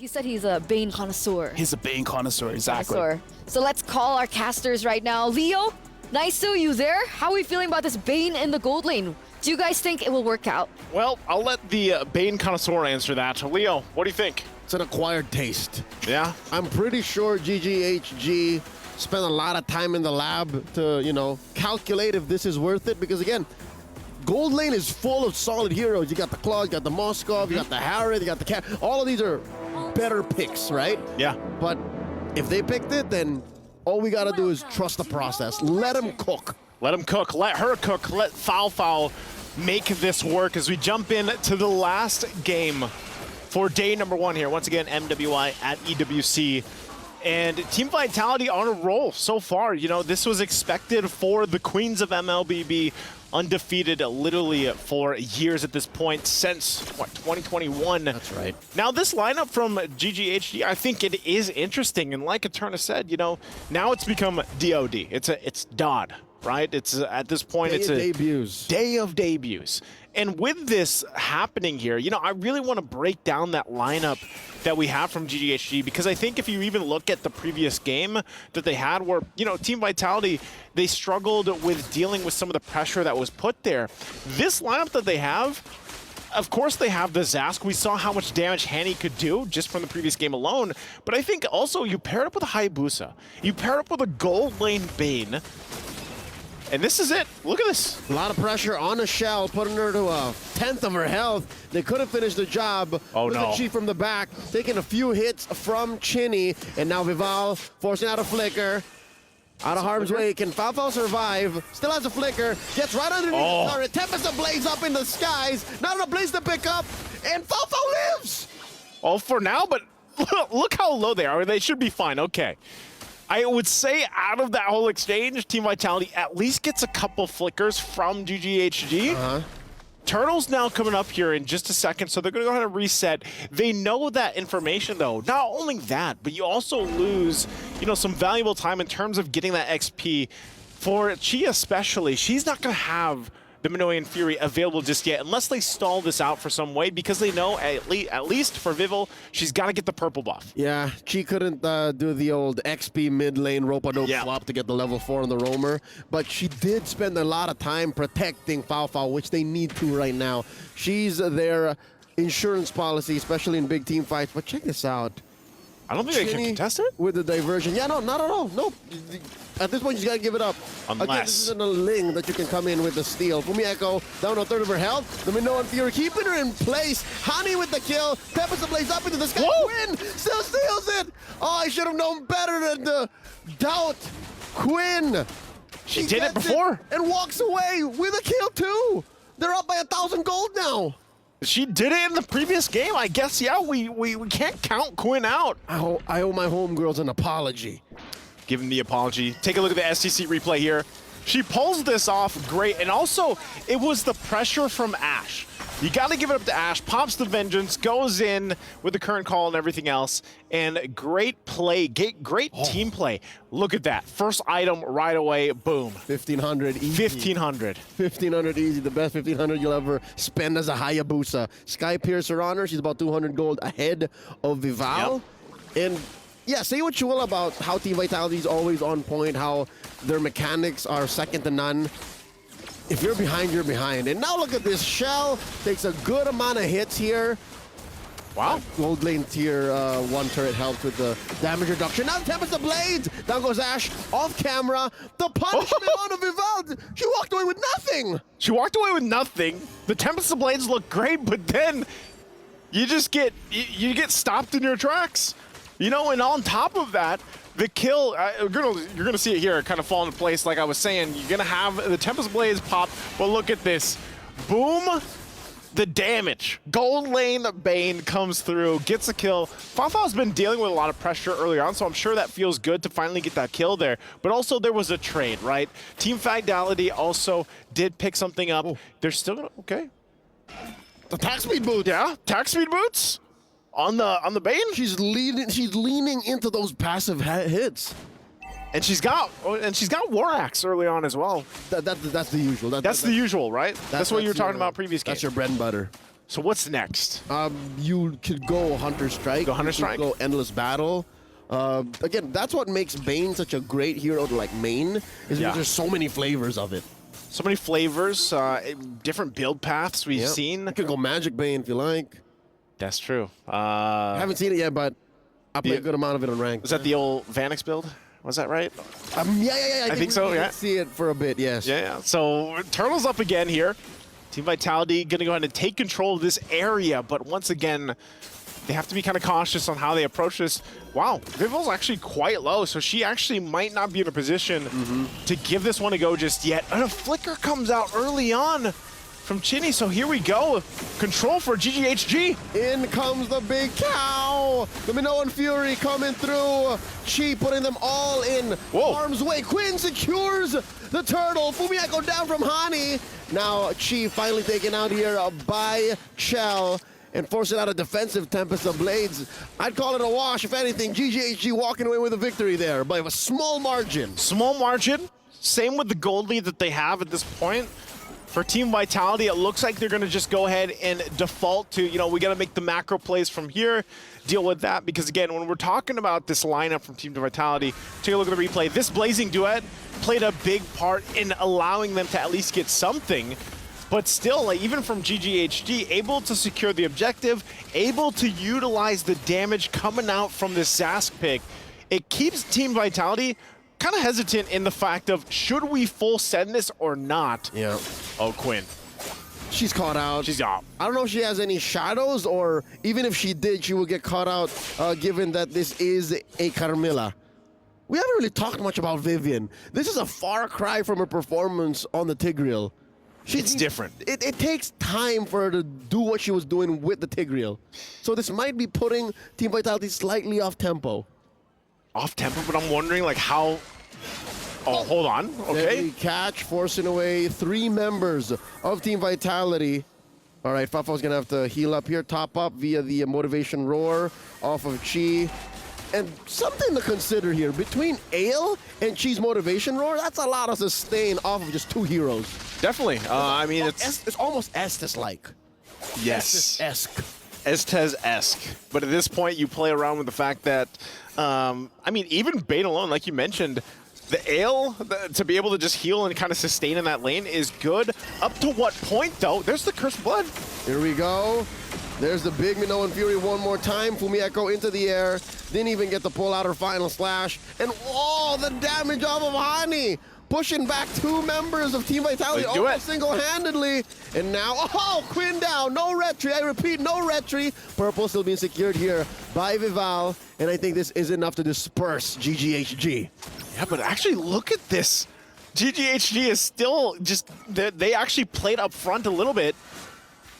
He said he's a Bane connoisseur. He's a Bane connoisseur, exactly. So let's call our casters right now. Leo, Naisu, you there? How are we feeling about this Bane in the gold lane? Do you guys think it will work out? Well, I'll let the Bane connoisseur answer that. Leo, what do you think? It's an acquired taste. Yeah? I'm pretty sure GGHG spent a lot of time in the lab to, you know, calculate if this is worth it. Because again, gold lane is full of solid heroes. You got the Claw, you got the Moskov, you got the Harry, you got the Cat. All of these are better picks, right? Yeah. But if they picked it, then all we got to do is trust the process. Let them cook. Let him cook. Let her cook. Let Foul make this work as we jump in to the last game for day number 1 here. Once again, MWI at EWC. And Team Vitality on a roll so far. You know, this was expected for the Queens of MLBB, undefeated literally for years at this point since, what, 2021. That's right. Now this lineup from GGHD, I think it is interesting. And like Eterna said, you know, now it's become DOD. It's DOD, right? It's at this point, it's a day of debuts. And with this happening here, you know, I really want to break down that lineup that we have from GGHG, because I think if you even look at the previous game that they had where, you know, Team Vitality, they struggled with dealing with some of the pressure that was put there. This lineup that they have, of course they have the Zask. We saw how much damage Hanny could do just from the previous game alone, but I think also you pair it up with a Hayabusa. You pair it up with a gold lane Bane, and this is it. Look at this. A lot of pressure on a Shell, putting her to a 10th of her health. They couldn't finish the job. Oh, with no. the Chi from the back, taking a few hits from Chinny, and now Vival forcing out a flicker. Out of harm's way. Can Foul survive? Still has a flicker. Gets right underneath the turret. Tempest ablaze up in the skies. Not enough blaze to pick up. And Foul lives! Oh, for now, but look how low they are. They should be fine. Okay. I would say out of that whole exchange, Team Vitality at least gets a couple flickers from GGHG. Turtle's now coming up here in just a second, so they're going to go ahead and reset. They know that information, though. Not only that, but you also lose, you know, some valuable time in terms of getting that XP. For Chi especially, she's not going to have the Minoan Fury available just yet, unless they stall this out for some way, because they know, at least for Vival, she's got to get the purple buff. Yeah, she couldn't do the old XP mid lane rope-a-dope swap to get the level 4 on the roamer, but she did spend a lot of time protecting Foul, which they need to right now. She's their insurance policy, especially in big team fights, but check this out. I don't think they can contest it? With the diversion. Yeah, no, not at all. No. At this point, you got to give it up. Unless. Again, this isn't a Ling that you can come in with the steal. Fumi Echo down a third of her health. The Minoan Fury keeping her in place. Hani with the kill. Tempest ablaze up into the sky. Quinn still steals it. Oh, I should have known better than to doubt Quinn. She did it before. And walks away with a kill, too. They're up by 1,000 gold now. She did it in the previous game. I guess, yeah, we can't count Quinn out. I owe my homegirls an apology. Give him the apology. Take a look at the STC replay here. She pulls this off great, and also it was the pressure from Ashe. You got to give it up to Ashe. Pops the Vengeance, goes in with the current call and everything else, and great play, great team play. Look at that. First item right away, boom. 1,500 easy. 1,500. 1,500 easy, the best 1,500 you'll ever spend as a Hayabusa. Sky Piercer on her, she's about 200 gold ahead of Vival. And yeah, say what you will about how Team Vitality is always on point, how their mechanics are second to none. If you're behind, you're behind. And now look at this. Shell takes a good amount of hits here. Wow. Gold lane tier 1 turret helped with the damage reduction. Now Tempest Blades. Down goes Ashe off camera. The punishment on Vival. She walked away with nothing. She walked away with nothing. The Tempest of Blades look great, but then you just get you get stopped in your tracks. You know, and on top of that, the kill, you're gonna see it here, kind of fall into place. Like I was saying, you're gonna have the Tempest Blaze pop, but look at this. Boom, the damage. Gold lane Bane comes through, gets a kill. Fafa's been dealing with a lot of pressure early on, so I'm sure that feels good to finally get that kill there. But also there was a trade, right? Team Vitality also did pick something up. They're still gonna, okay. The attack speed boots. Yeah, attack speed boots. On the Bane? She's leaning into those passive hits. And she's got War Axe early on as well. That's the usual. That's the usual, right? That's what you were talking about previous games. That's your bread and butter. So what's next? You could go Hunter Strike. Go Hunter Strike. Go Endless Battle. Again, that's what makes Bane such a great hero to like main, is because there's so many flavors of it. So many flavors, different build paths we've seen. You could go Magic Bane if you like. That's true. I haven't seen it yet, but I play a good amount of it on ranked. Was that the old Vanix build? Was that right? Yeah. I think so, yeah. See it for a bit, yes. Yeah. So Turtles up again here. Team Vitality going to go ahead and take control of this area, but once again, they have to be kind of cautious on how they approach this. Wow, Vival's actually quite low, so she actually might not be in a position to give this one a go just yet. And a flicker comes out early on from Chinny, so here we go. Control for GGHG. In comes the big cow. The Minoan Fury coming through. Chi putting them all in harm's way. Quinn secures the turtle. Fumieko down from Hani. Now Chi finally taken out here by Chell and forcing out a defensive Tempest of Blades. I'd call it a wash. If anything, GGHG walking away with a victory there by a small margin. Small margin. Same with the gold lead that they have at this point. For Team Vitality, it looks like they're going to just go ahead and default to, we got to make the macro plays from here, deal with that. Because, again, when we're talking about this lineup from Team Vitality, take a look at the replay. This Blazing Duet played a big part in allowing them to at least get something. But still, even from GGHG, able to secure the objective, able to utilize the damage coming out from this Zask pick, it keeps Team Vitality kind of hesitant in the fact of, should we full send this or not? Yeah. Oh, Quinn. She's caught out. She's out. I don't know if she has any shadows, or even if she did, she would get caught out, given that this is a Carmilla. We haven't really talked much about Vivian. This is a far cry from her performance on the Tigreal. It's different. It takes time for her to do what she was doing with the Tigreal. So this might be putting Team Vitality slightly off tempo. Off tempo, but I'm wondering how. Oh, hold on. Okay. Deadly catch, forcing away 3 members of Team Vitality. All right, Fafo's gonna have to heal up here, top up via the motivation roar off of Chi. And something to consider here, between Ale and Chi's motivation roar, that's a lot of sustain off of just 2 heroes. Definitely. I mean, it's almost Estes-like. Yes. Estes-esque. Estes-esque. But at this point, you play around with the fact that, I mean, even Bane alone, like you mentioned, the Ale, to be able to just heal and kind of sustain in that lane is good. Up to what point, though? There's the Cursed Blood. Here we go. There's the big Minoan Fury one more time. Fumieko into the air. Didn't even get to pull out her final slash. And, the damage off of Hani. Pushing back 2 members of Team Vitality almost single-handedly. And now, Quinn down. No retry. I repeat, no retry. Purple still being secured here by Vival. And I think this is enough to disperse GGHG. Yeah, but actually look at this. GGHG is still just, they actually played up front a little bit.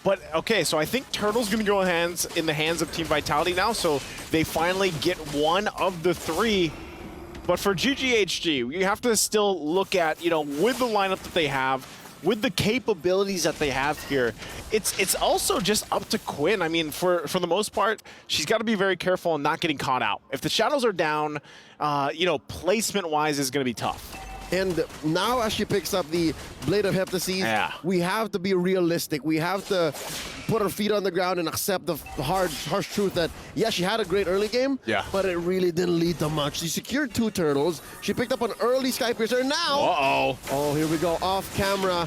But, okay, so I think Turtle's going to go in the hands of Team Vitality now. So they finally get one of the 3. But for GGHG, you have to still look at, with the lineup that they have, with the capabilities that they have here, it's also just up to Quinn. I mean, for the most part, she's got to be very careful on not getting caught out. If the shadows are down, placement-wise is going to be tough. And now as she picks up the Blade of Heptaseed, we have to be realistic. We have to put our feet on the ground and accept the harsh truth that, she had a great early game, but it really didn't lead to much. She secured 2 turtles. She picked up an early Sky Piercer. Now, oh, here we go, off camera.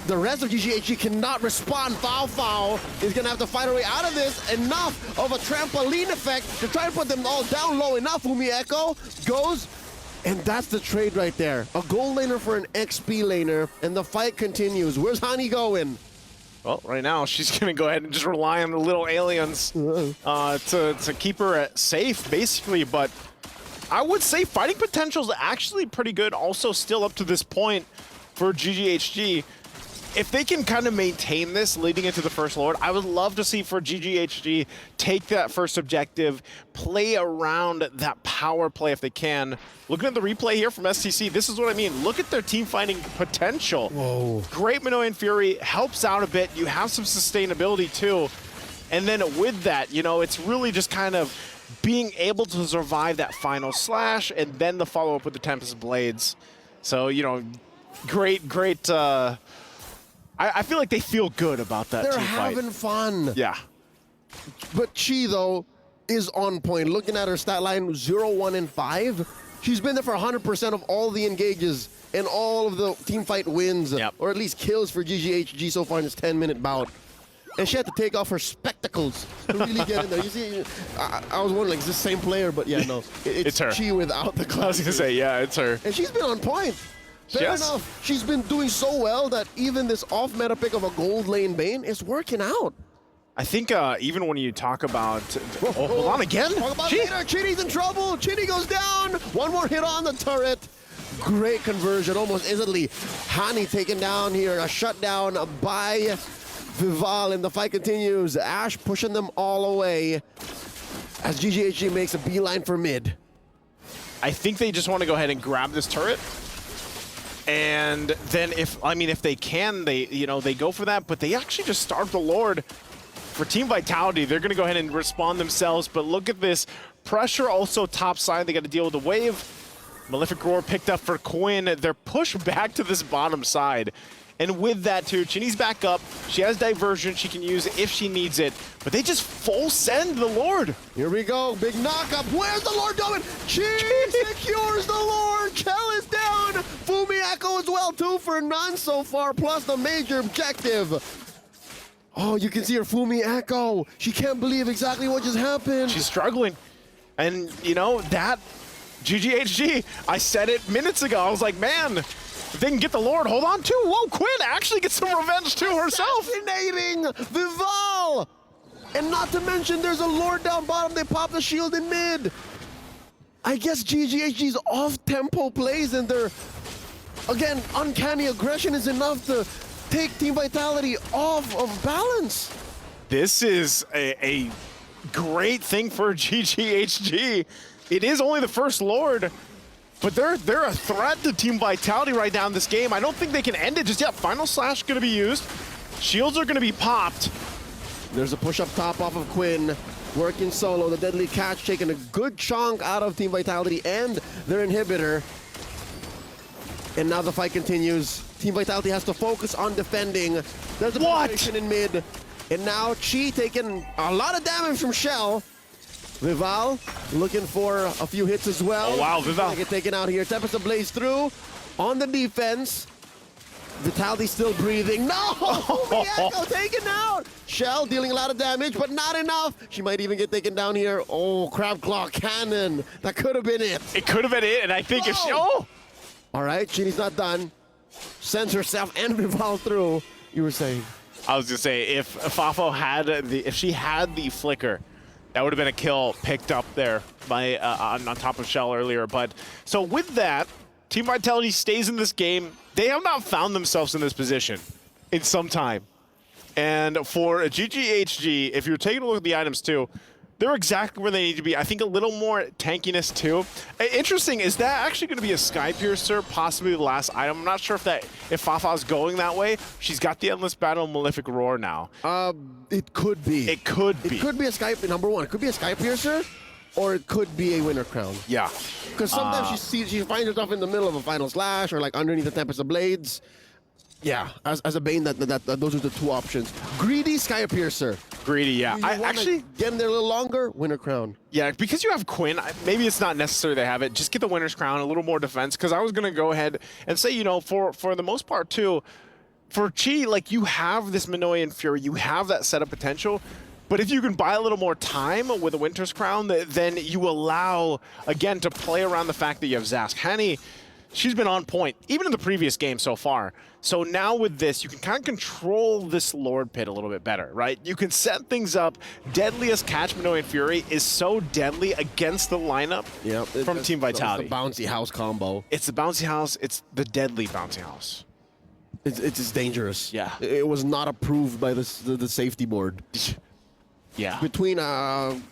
The rest of GGHG cannot respond. Foul is going to have to fight her way out of this. Enough of a trampoline effect to try and put them all down low enough. Fumieko goes. And that's the trade right there. A gold laner for an XP laner, and the fight continues. Where's Hani going? Well, right now, she's going to go ahead and just rely on the little aliens to keep her safe, basically. But I would say fighting potential is actually pretty good. Also, still up to this point for GGHG. If they can kind of maintain this leading into the first Lord, I would love to see for GGHG take that first objective, play around that power play if they can. Looking at the replay here from STC, this is what I mean. Look at their team fighting potential. Whoa. Great Minoan Fury helps out a bit. You have some sustainability too. And then with that, it's really just kind of being able to survive that final slash and then the follow-up with the Tempest Blades. So, great I feel like they feel good about that They're team fight. having fun. Yeah. But Chi, though, is on point. Looking at her stat line, 0, 1, and 5. She's been there for 100% of all the engages and all of the team fight wins, or at least kills for GGHG so far in this 10-minute bout. And she had to take off her spectacles to really get in there. You see, I was wondering, like, is this the same player? But yeah, no. It's her. Chi without the glasses. I was going to say, yeah, it's her. And she's been on point. Fair enough. She's been doing so well that even this off-meta pick of a gold lane Bane is working out. I think even when you talk about... hold on again. Talk about later. Chini's in trouble. Chini goes down. One more hit on the turret. Great conversion, almost instantly. Hani taken down here. A shutdown by Vival, and the fight continues. Ash pushing them all away as GGHG makes a beeline for mid. I think they just want to go ahead and grab this turret. And then if they can, they go for that, but they actually just starve the Lord. For Team Vitality, they're going to go ahead and respond themselves, but look at this. Pressure also top side. They got to deal with the wave. Malefic Roar picked up for Quinn. They're pushed back to this bottom side. And with that too, Chini's back up. She has diversion she can use if she needs it, but they just full send the Lord. Here we go, big knockup. Where's the Lord going? Chi secures the Lord. Chell is down. Fumi Echo as well, 2 for none so far, plus the major objective. Oh, you can see her Fumi Echo. She can't believe exactly what just happened. She's struggling. And, that GGHG, I said it minutes ago. I was like, man, if they can get the Lord, hold on too. Whoa, Quinn actually gets some revenge too herself. Assassinating Vival. And not to mention, there's a Lord down bottom. They pop the shield in mid. I guess GGHG's off-tempo plays and their, again, uncanny aggression is enough to take Team Vitality off of balance. This is a great thing for GGHG. It is only the first Lord, but they're a threat to Team Vitality right now in this game. I don't think they can end it just yet. Final Slash going to be used. Shields are going to be popped. There's a push up top off of Quinn. Working solo. The deadly catch taking a good chunk out of Team Vitality and their inhibitor. And now the fight continues. Team Vitality has to focus on defending. There's a penetration in mid. And now Chi taking a lot of damage from Shell. Vival looking for a few hits as well. Oh, wow, Vival. Get taken out here. Tempest Blaze through on the defense. Vitality still breathing. No! Echo taken out! Shell dealing a lot of damage, but not enough. She might even get taken down here. Oh, Crab Claw Cannon. That could have been it. It could have been it, and I think if she... Oh! All right, Chini's not done. Sends herself and Vival through. You were saying? I was going to say, if Fafo had if she had the flicker, that would have been a kill picked up there by on top of Shell earlier. But so with that, Team Vitality stays in this game. They have not found themselves in this position in some time. And for GGHG, if you're taking a look at the items too, they're exactly where they need to be. I think a little more tankiness too. Interesting, is that actually going to be a Sky Piercer, possibly the last item? I'm not sure if Fafa's going that way. She's got the Endless Battle Malefic Roar now. It could be. It could be. It could be a Sky, number one, it could be a Sky Piercer, or it could be a Winter Crown. Yeah. Because sometimes she finds herself in the middle of a Final Slash or like underneath the Tempest of Blades. Yeah, as a Bane, those are the two options. Greedy, Sky Piercer. Greedy, yeah. I actually get in there a little longer, Winter Crown. Yeah, because you have Quinn, maybe it's not necessary to have it. Just get the Winter's Crown, a little more defense. Because I was going to go ahead and say, for the most part too, for Chi, like you have this Minoan Fury, you have that setup potential. But if you can buy a little more time with a Winter's Crown, then you allow, again, to play around the fact that you have Zask. Hani, she's been on point, even in the previous game so far. So now with this, you can kind of control this Lord Pit a little bit better, right? You can set things up. Deadliest Catch Minoan Fury is so deadly against the lineup from Team Vitality. It's the bouncy house combo. It's the bouncy house. It's the deadly bouncy house. It's dangerous. Yeah. It was not approved by the safety board. Yeah. Between an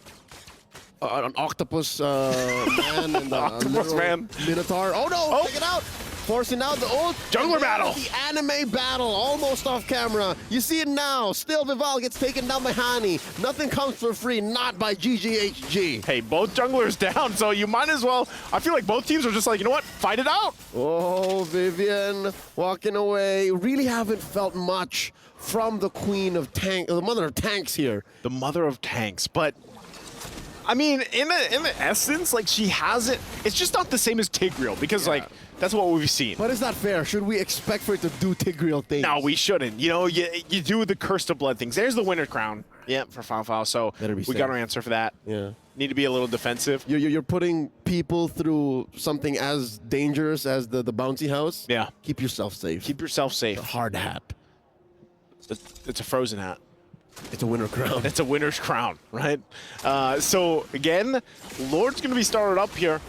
octopus man and a octopus man Minotaur. Oh no! Take it out. Forcing out the ult. Jungler battle. The anime battle, almost off camera. You see it now. Still, Vival gets taken down by Hani. Nothing comes for free, not by GGHG. Hey, both junglers down, so you might as well. I feel like both teams are just like, you know what? Fight it out. Oh, Vivian walking away. Really haven't felt much from the queen of tank, the mother of tanks here. The mother of tanks, but I mean, in the essence, like she has it. It's just not the same as Tigreal because like that's what we've seen. But is that fair? Should we expect for it to do Tigreal things? No, we shouldn't. You know, you do the Curse of Blood things. There's the winner's crown. Yeah, for Fao. So we got our answer for that. Yeah. Need to be a little defensive. You're putting people through something as dangerous as the bouncy house. Yeah. Keep yourself safe. Keep yourself safe. A hard hat. It's a frozen hat. It's a winner crown. It's a winner's crown, right? So again, Lord's going to be started up here.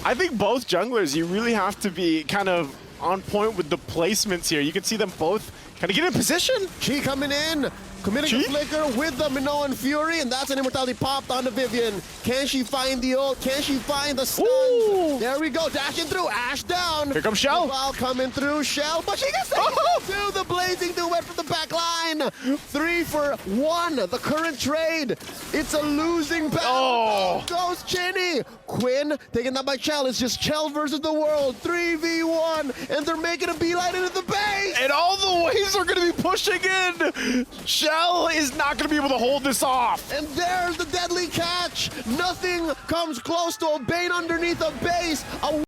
I think both junglers, you really have to be kind of on point with the placements here. You can see them both kind of get in position. Chi coming in, committing a flicker with the Minoan Fury, and that's an immortality popped onto Vivian. Can she find the ult? Can she find the stuns? Ooh. There we go, dashing through, Ash down. Here comes Shell. Vival coming through, Shell, but she gets to the blazing duet from the back line. 3 for 1, the current trade. It's a losing battle. Oh. Goes Chinny. Quinn taken up by Chell. It's just Chell versus the world. 3v1, and they're making a beeline into the base. And all the waves are going to be pushing in. Shell is not going to be able to hold this off. And there's the deadly catch. Nothing comes close to a Bane underneath a base. A